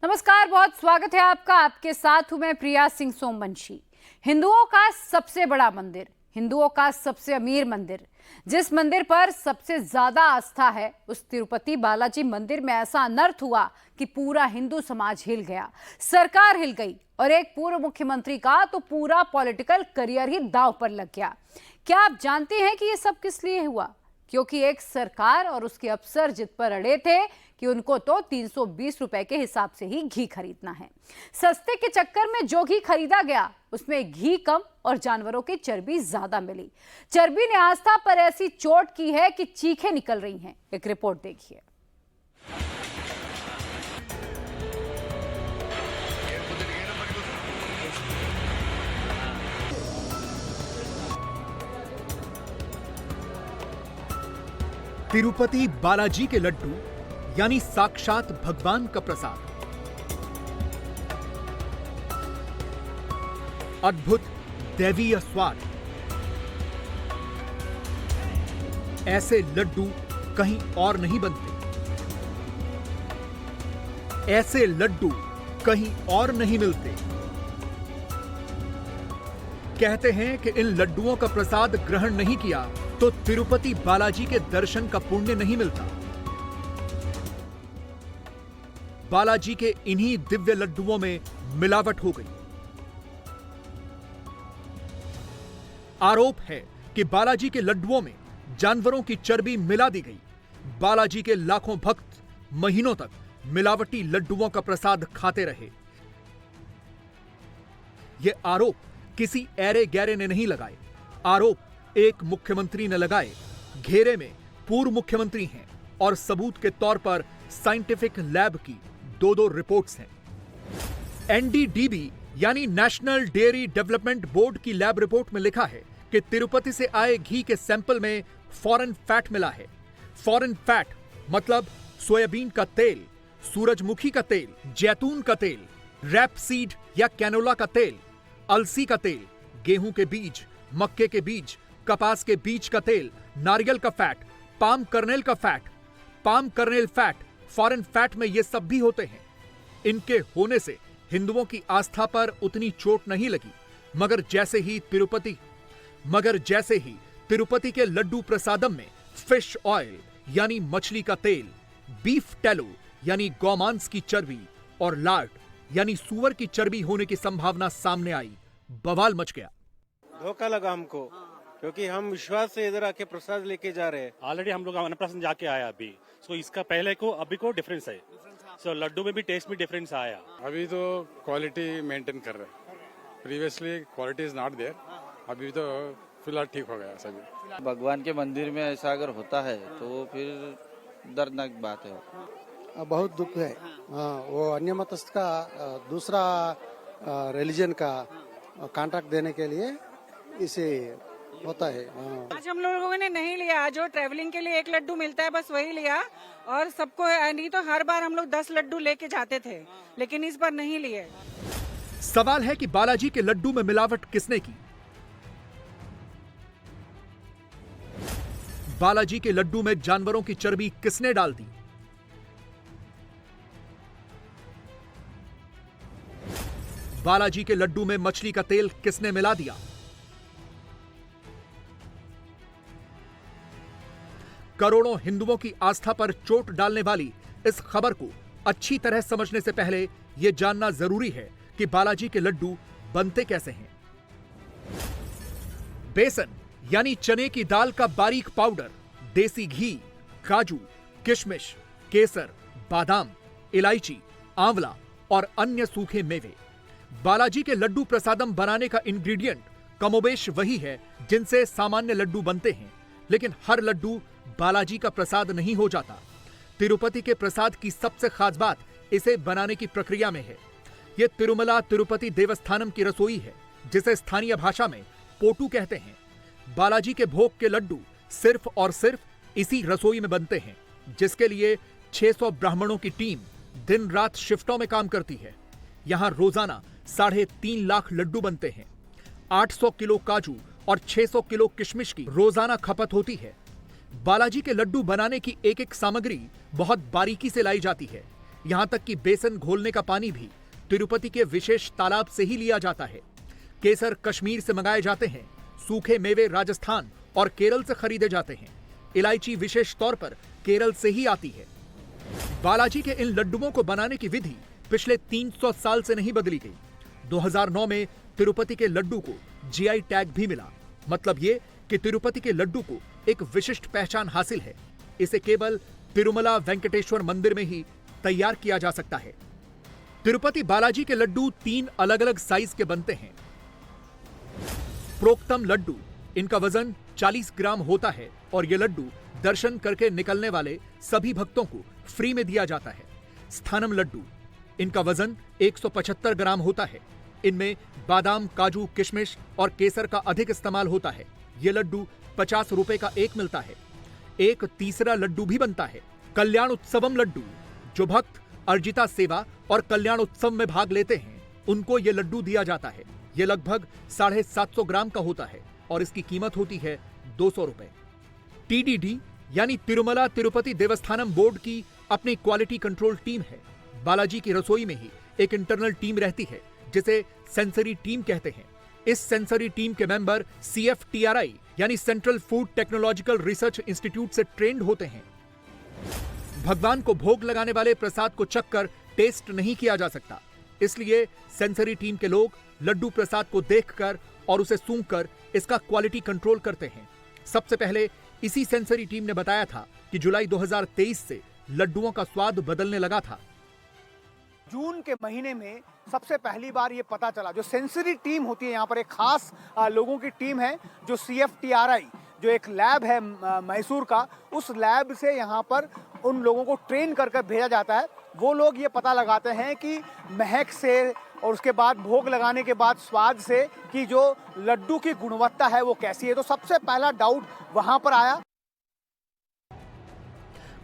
नमस्कार, बहुत स्वागत है आपका। आपके साथ हूं मैं प्रिया सिंह सोमवंशी। हिंदुओं का सबसे बड़ा मंदिर, हिंदुओं का सबसे अमीर मंदिर, जिस मंदिर पर सबसे ज्यादा आस्था है, उस तिरुपति बालाजी मंदिर में ऐसा अनर्थ हुआ कि पूरा हिंदू समाज हिल गया, सरकार हिल गई और एक पूर्व मुख्यमंत्री का तो पूरा पॉलिटिकल करियर ही दांव पर लग गया। क्या आप जानते हैं कि यह सब किस लिए हुआ? क्योंकि एक सरकार और उसके अफसर जिद पर अड़े थे कि उनको तो 320 रुपए के हिसाब से ही घी खरीदना है। सस्ते के चक्कर में जो घी खरीदा गया उसमें घी कम और जानवरों की चर्बी ज्यादा मिली। चर्बी ने आस्था पर ऐसी चोट की है कि चीखें निकल रही हैं। एक रिपोर्ट देखिए। तिरुपति बालाजी के लड्डू यानी साक्षात भगवान का प्रसाद, अद्भुत दैवीय स्वाद। ऐसे लड्डू कहीं और नहीं बनते, ऐसे लड्डू कहीं और नहीं मिलते। कहते हैं कि इन लड्डुओं का प्रसाद ग्रहण नहीं किया तो तिरुपति बालाजी के दर्शन का पुण्य नहीं मिलता। बालाजी के इन्हीं दिव्य लड्डुओं में मिलावट हो गई। आरोप है कि बालाजी के लड्डुओं में जानवरों की चर्बी मिला दी गई। बालाजी के लाखों भक्त महीनों तक मिलावटी लड्डुओं का प्रसाद खाते रहे। ये आरोप किसी ऐरे गैरे ने नहीं लगाए, आरोप एक मुख्यमंत्री ने लगाए। घेरे में पूर्व मुख्यमंत्री हैं और सबूत के तौर पर साइंटिफिक लैब की दो रिपोर्ट्स हैं। एनडीडीबी यानी नेशनल डेयरी डेवलपमेंट बोर्ड की लैब रिपोर्ट में लिखा है कि तिरुपति से आए घी के सैंपल में फॉरेन फैट मिला है। फॉरेन फैट मतलब सोयाबीन का तेल, सूरजमुखी का तेल, जैतून का तेल, रैपसीड या कैनोला का तेल, अलसी का तेल, गेहूं के बीज, मक्के के बीज, कपास के बीज का तेल, नारियल का फैट, पाम कर्नेल का fat. Palm kernel fat, foreign fat में ये सब भी होते हैं। इनके होने से हिंदुओं की आस्था पर उतनी चोट नहीं लगी, मगर जैसे ही तिरुपति के लड्डू प्रसादम में फिश ऑयल यानी मछली का तेल, बीफ टैलो यानी गौमांस की चर्बी और लार्ड यानी सुअर की चर्बी होने की संभावना सामने आई, बवाल मच गया। धोखा लगा हमको, क्योंकि हम विश्वास से इधर आके प्रसाद लेके जा रहे हैं। ऑलरेडी हम लोग अन्नप्राशन जाके आया अभी, सो इसका पहले को अभी को डिफरेंस है। सो लड्डू में भी टेस्ट में डिफरेंस आया। अभी तो क्वालिटी मेंटेन कर रहे हैं। Previously quality is not there, अभी तो फिलहाल ठीक हो गया सभी। भगवान के मंदिर में ऐसा अगर होता है तो फिर दर्दनाक बात है। बहुत दुख है। वो अन्य मतस्थ का दूसरा रिलीजन का कॉन्ट्रैक्ट देने के लिए इसे होता है। आज हम लोगों ने नहीं लिया, जो ट्रैवलिंग के लिए एक लड्डू मिलता है बस वही लिया, और सबको नहीं तो हर बार हम लोग 10 लड्डू लेके जाते थे, लेकिन इस बार नहीं लिए। सवाल है कि बालाजी के लड्डू में मिलावट किसने की? बालाजी के लड्डू में जानवरों की चर्बी किसने डाल दी? बालाजी के लड्डू में मछली का तेल किसने मिला दिया? करोड़ों हिंदुओं की आस्था पर चोट डालने वाली इस खबर को अच्छी तरह समझने से पहले यह जानना जरूरी है कि बालाजी के लड्डू बनते कैसे हैं। बेसन यानी चने की दाल का बारीक पाउडर, देसी घी, काजू, किशमिश, केसर, बादाम, इलायची, आंवला और अन्य सूखे मेवे। बालाजी के लड्डू प्रसादम बनाने का इंग्रेडिएंट कमोबेश वही है जिनसे सामान्य लड्डू बनते हैं, लेकिन हर लड्डू बालाजी का प्रसाद नहीं हो जाता। तिरुपति के प्रसाद की सबसे खास बात इसे बनाने की प्रक्रिया में है। यह तिरुमला तिरुपति देवस्थानम की रसोई है, जिसे स्थानीय भाषा में पोटू कहते हैं। बालाजी के भोग के लड्डू सिर्फ और सिर्फ इसी रसोई में बनते हैं, जिसके लिए 600 ब्राह्मणों की टीम दिन रात शिफ्टों में काम करती है। यहां रोजाना 3.5 लाख लड्डू बनते हैं। 800 किलो काजू और 600 किलो किशमिश की रोजाना खपत होती है। बालाजी के लड्डू बनाने की एक एक सामग्री बहुत बारीकी से लाई जाती है। यहां तक कि बेसन घोलने का पानी भी तिरुपति के विशेष तालाब से ही लिया जाता है। केसर कश्मीर से मंगाए जाते हैं। सूखे मेवे राजस्थान और केरल से खरीदे जाते हैं। इलायची विशेष तौर पर केरल से ही आती है। बालाजी के इन लड्डुओं को बनाने की विधि पिछले 300 साल से नहीं बदली गई। 2009 में तिरुपति के लड्डू को जीआई टैग भी मिला। मतलब ये कि तिरुपति के लड्डू को एक विशिष्ट पहचान हासिल है। इसे केवल तिरुमला वेंकटेश्वर मंदिर में ही तैयार किया जा सकता है। तिरुपति बालाजी के लड्डू 3 अलग अलग साइज के बनते हैं। प्रोक्तम लड्डू, इनका वजन 40 ग्राम होता है और ये लड्डू दर्शन करके निकलने वाले सभी भक्तों को फ्री में दिया जाता है। स्थानम लड्डू, इनका वजन 175 ग्राम होता है। इनमें बादाम, काजू, किशमिश और केसर का अधिक इस्तेमाल होता है। ये लड्डू 50 रुपए का एक मिलता है। एक तीसरा लड्डू भी बनता है, कल्याण उत्सवम लड्डू। जो भक्त अर्जिता सेवा और कल्याण उत्सव में भाग लेते हैं उनको ये लड्डू दिया जाता है। ये लगभग 750 ग्राम का होता है और इसकी कीमत होती है 200 रुपए। टीडीडी यानी तिरुमला तिरुपति देवस्थानम बोर्ड की अपनी क्वालिटी कंट्रोल टीम है। बालाजी की रसोई में ही एक इंटरनल टीम रहती है जिसे सेंसरी टीम कहते हैं। इस सेंसरी टीम के मेंबर CFTRI यानी central food technological research institute से ट्रेंड होते हैं। भगवान को भोग लगाने वाले प्रसाद को चखकर टेस्ट नहीं किया जा सकता, इसलिए सेंसरी टीम के लोग लड्डू प्रसाद को देखकर और उसे सूंघकर इसका क्वालिटी कंट्रोल करते हैं। सबसे पहले इसी सेंसरी टीम ने बताया था कि जुलाई 2023 से लड्डुओं का स्वाद बदलने लगा था। जून के महीने में सबसे पहली बार ये पता चला। जो सेंसरी टीम होती है यहाँ पर एक खास लोगों की टीम है, जो CFTRI जो एक लैब है मैसूर का, उस लैब से यहाँ पर उन लोगों को ट्रेन कर भेजा जाता है। वो लोग ये पता लगाते हैं कि महक से और उसके बाद भोग लगाने के बाद स्वाद से कि जो लड्डू की गुणवत्ता है वो कैसी है। तो सबसे पहला डाउट वहां पर आया।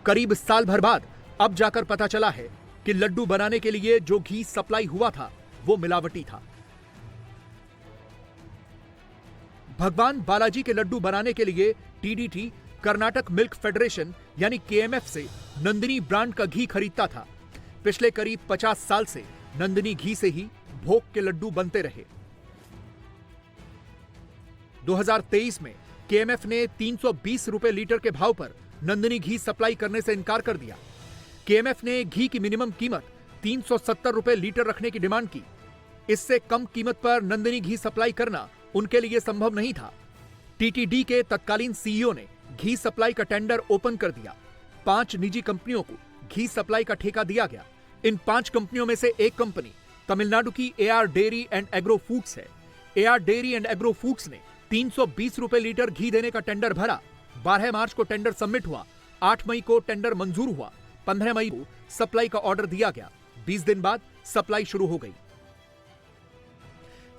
करीब साल भर बाद अब जाकर पता चला है कि लड्डू बनाने के लिए जो घी सप्लाई हुआ था वो मिलावटी था। भगवान बालाजी के लड्डू बनाने के लिए TDT कर्नाटक मिल्क फेडरेशन यानी KMF से नंदिनी ब्रांड का घी खरीदता था। पिछले करीब 50 साल से नंदिनी घी से ही भोग के लड्डू बनते रहे। 2023 में KMF ने 320 रुपए लीटर के भाव पर नंदिनी घी सप्लाई करने से इनकार कर दिया। KMF ने घी की मिनिमम कीमत 370 रुपए लीटर रखने की डिमांड की। इससे कम कीमत पर नंदिनी घी सप्लाई करना उनके लिए संभव नहीं था। TTD के तत्कालीन CEO ने घी सप्लाई का टेंडर ओपन कर दिया। 5 निजी कंपनियों को घी सप्लाई का ठेका दिया गया। इन 5 कंपनियों में से एक कंपनी तमिलनाडु की AR dairy and agro foods है। AR dairy and agro foods ने 320 रुपए लीटर घी देने का टेंडर भरा। 12 मार्च को टेंडर सबमिट हुआ। 8 मई को टेंडर मंजूर हुआ। 15 मई को सप्लाई का ऑर्डर दिया गया। 20 दिन बाद सप्लाई शुरू हो गई।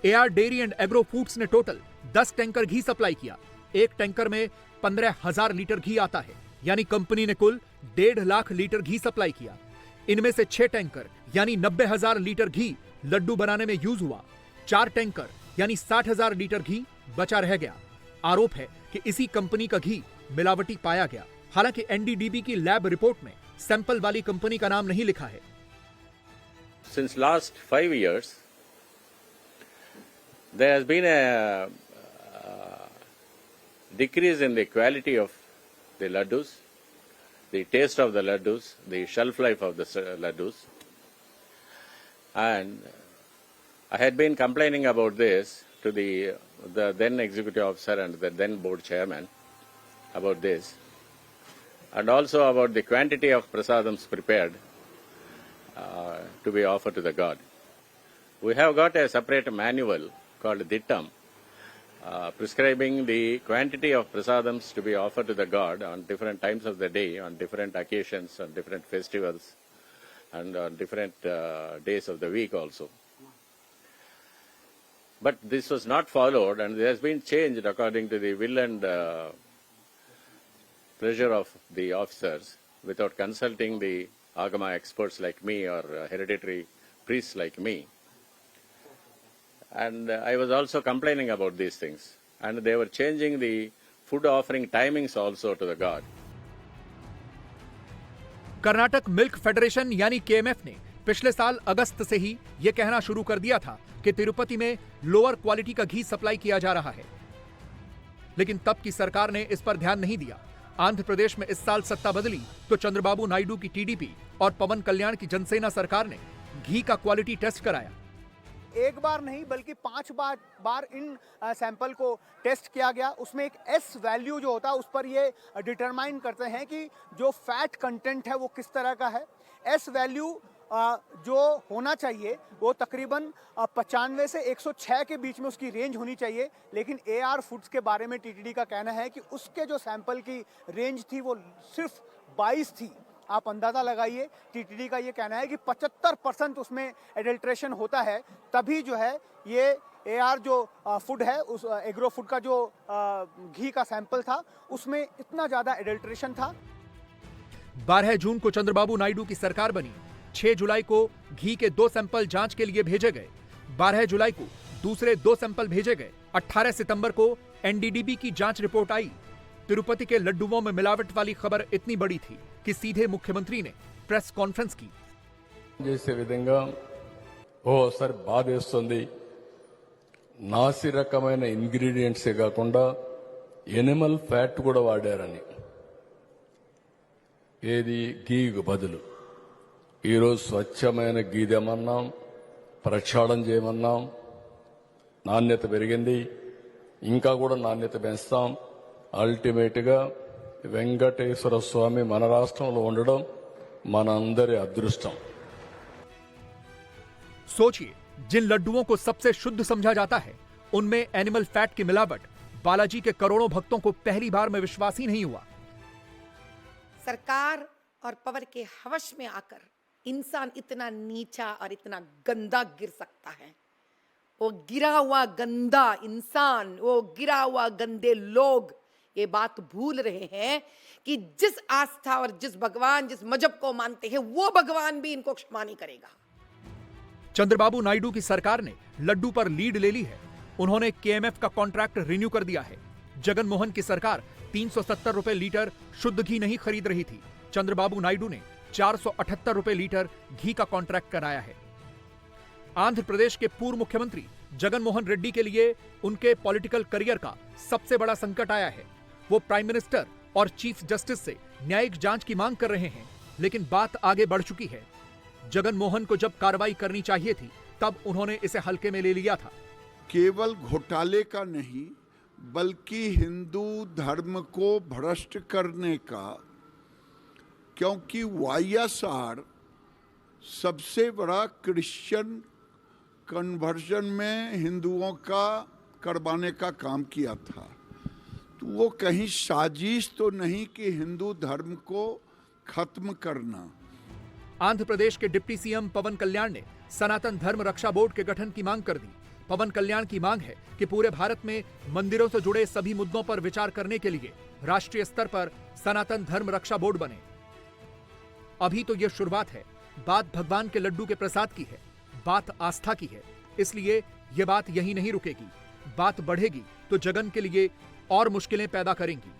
AR dairy and agro foods ने टोटल 10 टैंकर घी सप्लाई किया। एक टैंकर में 15,000 लीटर घी आता है, यानी कंपनी ने कुल 1.5 लाख लीटर घी सप्लाई किया। इनमें से 6 टैंकर यानी 90,000 लीटर घी लड्डू बनाने में यूज हुआ। 4 टैंकर यानी 60,000 लीटर घी बचा रह गया। आरोप है कि इसी कंपनी का घी मिलावटी पाया गया। हालांकि NDDB की लैब रिपोर्ट में सैंपल वाली कंपनी का नाम नहीं लिखा है। Since last 5 years, there has been a decrease in the quality of the laddus, the taste of the laddus, the shelf life of the laddus. And I had been complaining about this to the then executive officer and the then board chairman about this, and also about the quantity of prasadams prepared to be offered to the god. We have got a separate manual called Dittam, prescribing the quantity of prasadams to be offered to the god on different times of the day, on different occasions, on different festivals, and on different days of the week also. But this was not followed, and it has been changed according to the will and pleasure of the officers without consulting the Agama experts like me or hereditary priests like me. And I was also complaining about these things. And they were changing the food offering timings also to the god. Karnataka milk federation यानी केएमएफ ने पिछले साल अगस्त से ही यह कहना शुरू कर दिया था कि तिरुपति में लोअर क्वालिटी का घी सप्लाई किया जा रहा है, लेकिन तब की सरकार ने इस पर ध्यान नहीं दिया। आंध्र प्रदेश में इस साल सत्ता बदली तो चंद्रबाबू नायडू की टीडीपी और पवन कल्याण की जनसेना सरकार ने घी का क्वालिटी टेस्ट कराया। एक बार नहीं बल्कि 5 बार इन सैंपल को टेस्ट किया गया। उसमें एक एस वैल्यू जो होता है उस पर ये डिटरमाइन करते हैं कि जो फैट कंटेंट है वो किस तरह का है। एस वैल्यू जो होना चाहिए वो तकरीबन 95 से 106 के बीच में उसकी रेंज होनी चाहिए, लेकिन एआर फूड्स के बारे में टीटीडी का कहना है कि उसके जो सैंपल की रेंज थी वो सिर्फ 22 थी। आप अंदाजा लगाइए, टीटीडी का ये कहना है कि 75% उसमें एडल्ट्रेशन होता है, तभी जो है ये एआर जो फूड है उस एग्रो फूड का जो घी का सैंपल था उसमें इतना ज्यादा एडल्ट्रेशन था। 12 जून को चंद्रबाबू नायडू की सरकार बनी। 6 जुलाई को घी के 2 सैंपल जांच के लिए भेजे गए। 12 जुलाई को दूसरे 2 सैंपल भेजे गए। 18 सितंबर को एनडीडीबी की जांच रिपोर्ट आई। तिरुपति के लड्डुओं में मिलावट वाली खबर इतनी बड़ी थी कि सीधे मुख्यमंत्री ने प्रेस कॉन्फ्रेंस की। చేసే విధంగా ఓసారి బాధేస్తుంది। నాసి రకమైన ఇంగ్రీడియంట్సే కాకుండా ఎనిమల్ ఫ్యాట్ కూడా వాడారని, ఏది గీకు బదులు ఈరోజు స్వచ్ఛమైన గీ తెమన్నాం, ప్రక్షాళన చేయమన్నాం, నాణ్యత పెరిగింది, ఇంకా కూడా నాణ్యత పెంచుతాం। అల్టిమేట్ గా వెంకటేశ్వర స్వామి మన రాష్ట్రంలో ఉండడం మనందరి అదృష్టం। सोचिए, जिन लड्डुओं को सबसे शुद्ध समझा जाता है उनमें एनिमल फैट की मिलावट। बालाजी के करोड़ों भक्तों को पहली बार में विश्वास ही नहीं हुआ। सरकार और पावर के हवस में आकर इंसान इतना नीचा और इतना गंदा गिर सकता है। वो गिरा हुआ गंदा इंसान, वो गिरा हुआ गंदे लोग ये बात भूल रहे हैं कि जिस आस्था और जिस भगवान, जिस मजहब को मानते हैं वो भगवान भी इनको क्षमा नहीं करेगा। चंद्रबाबू नायडू की सरकार ने लड्डू पर लीड ले ली है। उन्होंने केएमएफ का कॉन्ट्रैक्ट रिन्यू कर दिया है। जगन मोहन की सरकार 370 रुपए लीटर शुद्ध घी नहीं खरीद रही थी। चंद्रबाबू नायडू ने 478 रुपए लीटर घी का कॉन्ट्रैक्ट कराया है। आंध्र प्रदेश के पूर्व मुख्यमंत्री जगन मोहन रेड्डी के लिए उनके पॉलिटिकल करियर का सबसे बड़ा संकट आया है। वो प्राइम मिनिस्टर और चीफ जस्टिस से न्यायिक जांच की मांग कर रहे हैं, लेकिन बात आगे बढ़ चुकी है। जगन मोहन को जब कार्रवाई करनी चाहिए थी तब उन्होंने इसे हल्के में ले लिया था। केवल घोटाले का नहीं बल्कि हिंदू धर्म को भ्रष्ट करने का, क्योंकि वाईएसआर सबसे बड़ा क्रिश्चियन कन्वर्जन में हिंदुओं का करवाने का काम किया था। तो वो कहीं साजिश तो नहीं कि हिंदू धर्म को खत्म करना। आंध्र प्रदेश के डिप्टी सीएम पवन कल्याण ने सनातन धर्म रक्षा बोर्ड के गठन की मांग कर दी। पवन कल्याण की मांग है कि पूरे भारत में मंदिरों से जुड़े सभी मुद्दों पर विचार करने के लिए राष्ट्रीय स्तर पर सनातन धर्म रक्षा बोर्ड बने। अभी तो यह शुरुआत है। बात भगवान के लड्डू के प्रसाद की है, बात आस्था की है, इसलिए यह बात यहीं नहीं रुकेगी। बात बढ़ेगी तो जगन के लिए और मुश्किलें पैदा करेंगी।